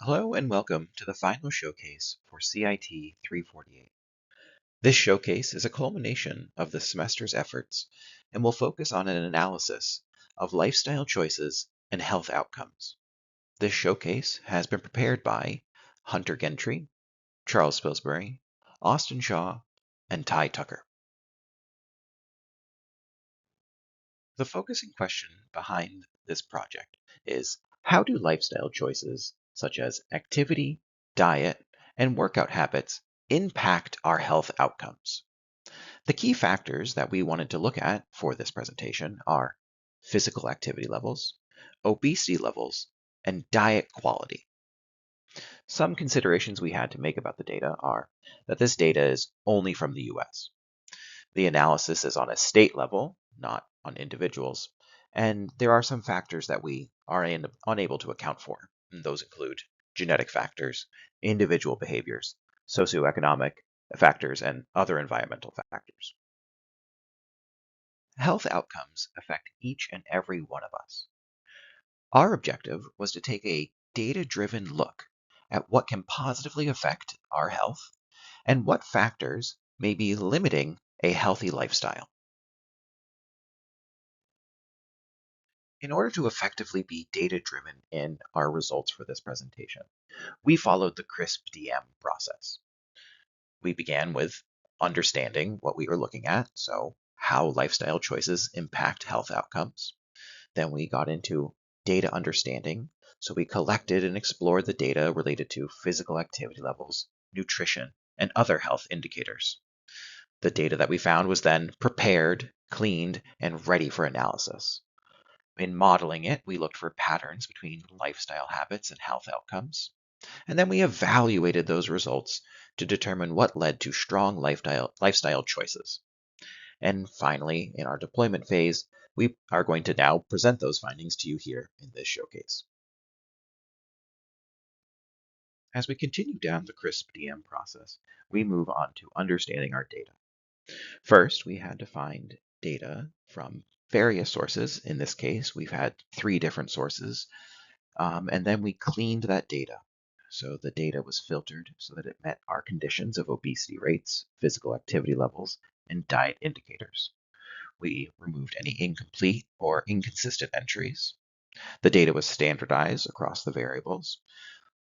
Hello and welcome to the final showcase for CIT348. This showcase is a culmination of the semester's efforts and will focus on an analysis of lifestyle choices and health outcomes. This showcase has been prepared by Hunter Gentry, Charles Spilsbury, Austin Shaw, and Ty Tucker. The focusing question behind this project is, how do lifestyle choices such as activity, diet, and workout habits impact our health outcomes? The key factors that we wanted to look at for this presentation are physical activity levels, obesity levels, and diet quality. Some considerations we had to make about the data are that this data is only from the US. The analysis is on a state level, not on individuals, and there are some factors that we are unable to account for. And those include genetic factors, individual behaviors, socioeconomic factors, and other environmental factors. Health outcomes affect each and every one of us. Our objective was to take a data-driven look at what can positively affect our health and what factors may be limiting a healthy lifestyle. In order to effectively be data-driven in our results for this presentation, we followed the CRISP-DM process. We began with understanding what we were looking at, so how lifestyle choices impact health outcomes. Then we got into data understanding, so we collected and explored the data related to physical activity levels, nutrition, and other health indicators. The data that we found was then prepared, cleaned, and ready for analysis. In modeling it, we looked for patterns between lifestyle habits and health outcomes, and then we evaluated those results to determine what led to strong lifestyle choices. And finally, in our deployment phase, we are going to now present those findings to you here in this showcase. As we continue down the CRISP-DM process, we move on to understanding our data. First, we had to find data from various sources. In this case, we've had 3 different sources, and then we cleaned that data. So the data was filtered so that it met our conditions of obesity rates, physical activity levels, and diet indicators. We removed any incomplete or inconsistent entries. The data was standardized across the variables.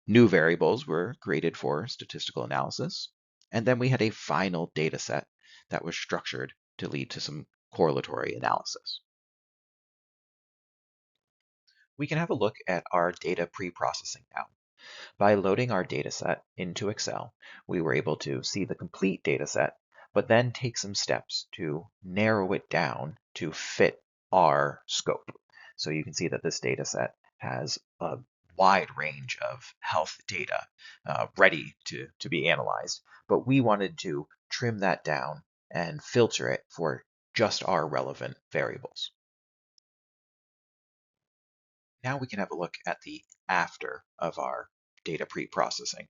New variables were created for statistical analysis. And then we had a final data set that was structured to lead to some correlatory analysis. We can have a look at our data pre-processing now. By loading our data set into Excel, we were able to see the complete data set, but then take some steps to narrow it down to fit our scope. So you can see that this data set has a wide range of health data ready to be analyzed, but we wanted to trim that down and filter it for just our relevant variables. Now we can have a look at the after of our data pre-processing.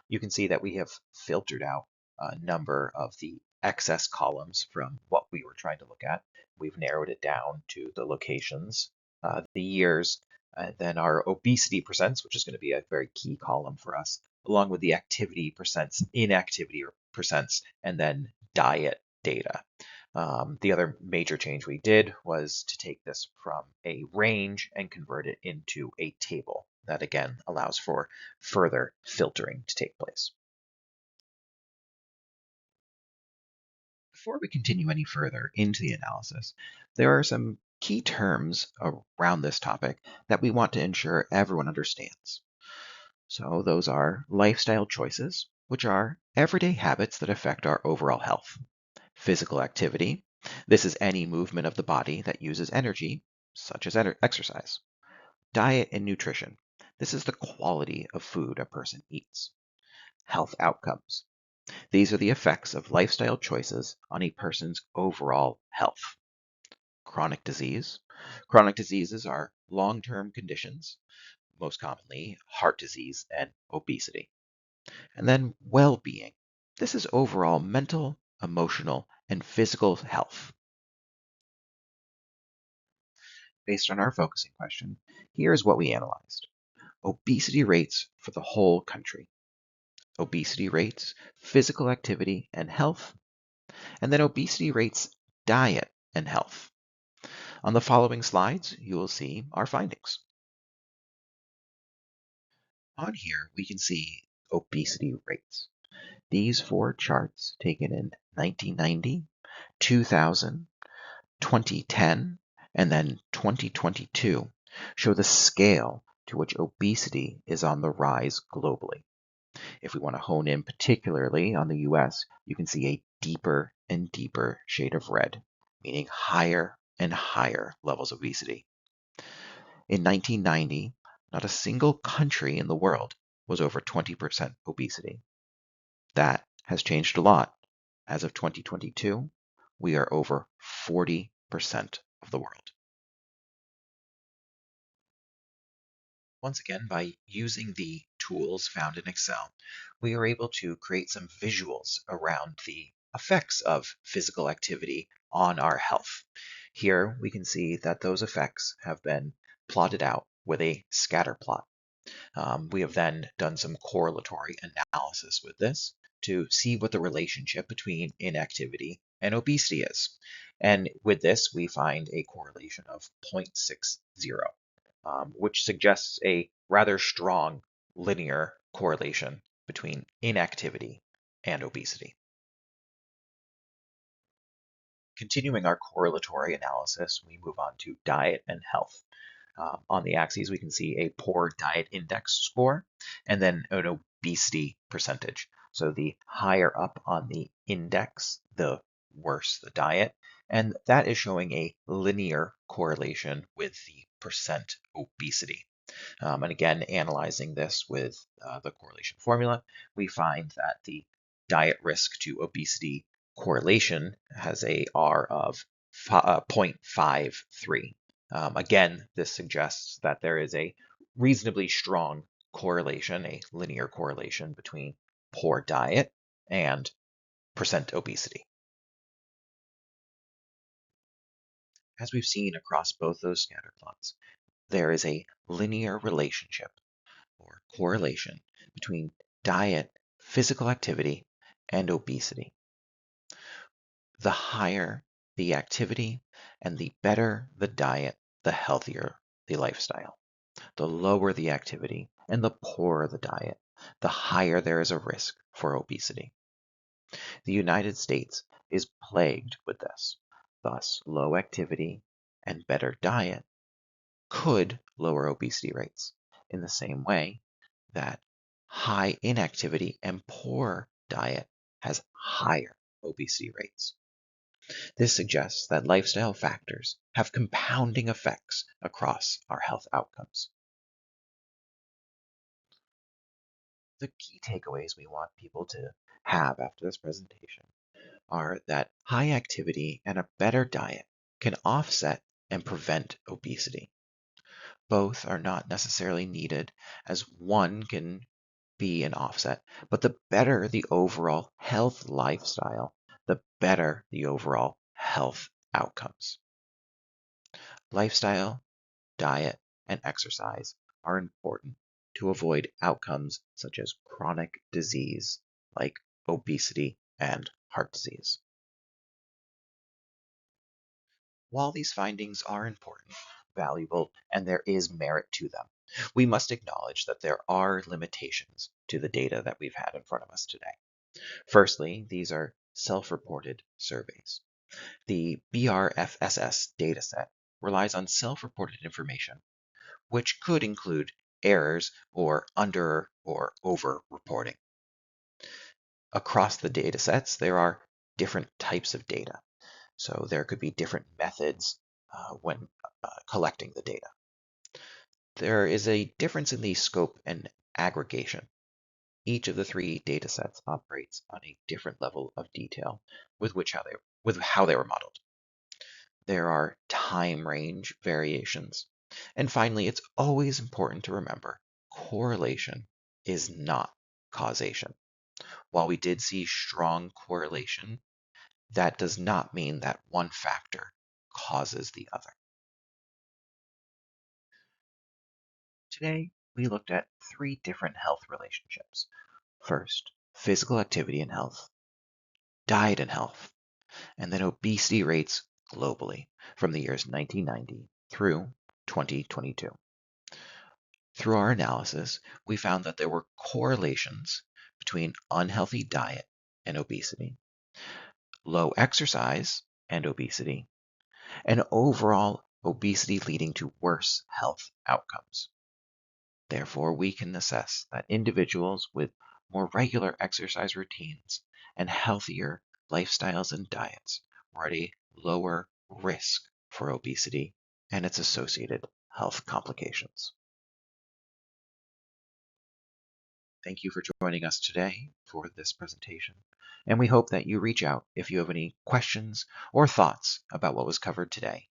You can see that we have filtered out a number of the excess columns from what we were trying to look at. We've narrowed it down to the locations, the years, then our obesity percents, which is going to be a very key column for us, along with the activity percents, inactivity percents, and then diet data. The other major change we did was to take this from a range and convert it into a table. That again allows for further filtering to take place. Before we continue any further into the analysis, there are some key terms around this topic that we want to ensure everyone understands. So those are lifestyle choices, which are everyday habits that affect our overall health. Physical activity. This is any movement of the body that uses energy, such as exercise. Diet and nutrition. This is the quality of food a person eats. Health outcomes. These are the effects of lifestyle choices on a person's overall health. Chronic disease. Chronic diseases are long-term conditions, most commonly heart disease and obesity. And then well-being. This is overall mental, emotional, and physical health. Based on our focusing question, here's what we analyzed. obesity rates for the whole country, obesity rates, physical activity and health, and then obesity rates, diet and health. On the following slides, you will see our findings. On here, we can see obesity rates. These four charts taken in 1990, 2000, 2010, and then 2022 show the scale to which obesity is on the rise globally. If we want to hone in particularly on the US, you can see a deeper and deeper shade of red, meaning higher and higher levels of obesity. In 1990, not a single country in the world was over 20% obesity. That has changed a lot. As of 2022, we are over 40% of the world. Once again, by using the tools found in Excel, we are able to create some visuals around the effects of physical activity on our health. Here we can see that those effects have been plotted out with a scatter plot. We have then done some correlatory analysis with this to see what the relationship between inactivity and obesity is. And with this, we find a correlation of 0.60, which suggests a rather strong linear correlation between inactivity and obesity. Continuing our correlatory analysis, we move on to diet and health. On the axes, we can see a poor diet index score and then an obesity percentage. So the higher up on the index, the worse the diet. And that is showing a linear correlation with the percent obesity. And again, analyzing this with the correlation formula, we find that the diet risk to obesity correlation has a R of 0.53. Again, this suggests that there is a reasonably strong correlation, a linear correlation between poor diet and percent obesity. As we've seen across both those scatter plots, there is a linear relationship or correlation between diet, physical activity, and obesity. The higher the activity and the better the diet, the healthier the lifestyle. The lower the activity and the poorer the diet, the higher there is a risk for obesity. The United States is plagued with this. Thus, low activity and better diet could lower obesity rates in the same way that high inactivity and poor diet has higher obesity rates. This suggests that lifestyle factors have compounding effects across our health outcomes. The key takeaways we want people to have after this presentation are that high activity and a better diet can offset and prevent obesity. Both are not necessarily needed, as one can be an offset, but the better the overall health lifestyle, the better the overall health outcomes. Lifestyle, diet, and exercise are important to avoid outcomes such as chronic disease like obesity and heart disease. While these findings are important, valuable, and there is merit to them, we must acknowledge that there are limitations to the data that we've had in front of us today. Firstly, these are self-reported surveys. The BRFSS dataset relies on self-reported information, which could include errors or under or over reporting. Across the datasets, there are different types of data. So there could be different methods when collecting the data. There is a difference in the scope and aggregation. Each of the three datasets operates on a different level of detail with how they were modeled. There are time range variations. And finally, it's always important to remember correlation is not causation. While we did see strong correlation, that does not mean that one factor causes the other. Today, we looked at three different health relationships. First, physical activity and health, diet and health, and then obesity rates globally from the years 1990 through 2022. Through our analysis, we found that there were correlations between unhealthy diet and obesity, low exercise and obesity, and overall obesity leading to worse health outcomes. Therefore, we can assess that individuals with more regular exercise routines and healthier lifestyles and diets were at a lower risk for obesity and its associated health complications. Thank you for joining us today for this presentation, and we hope that you reach out if you have any questions or thoughts about what was covered today.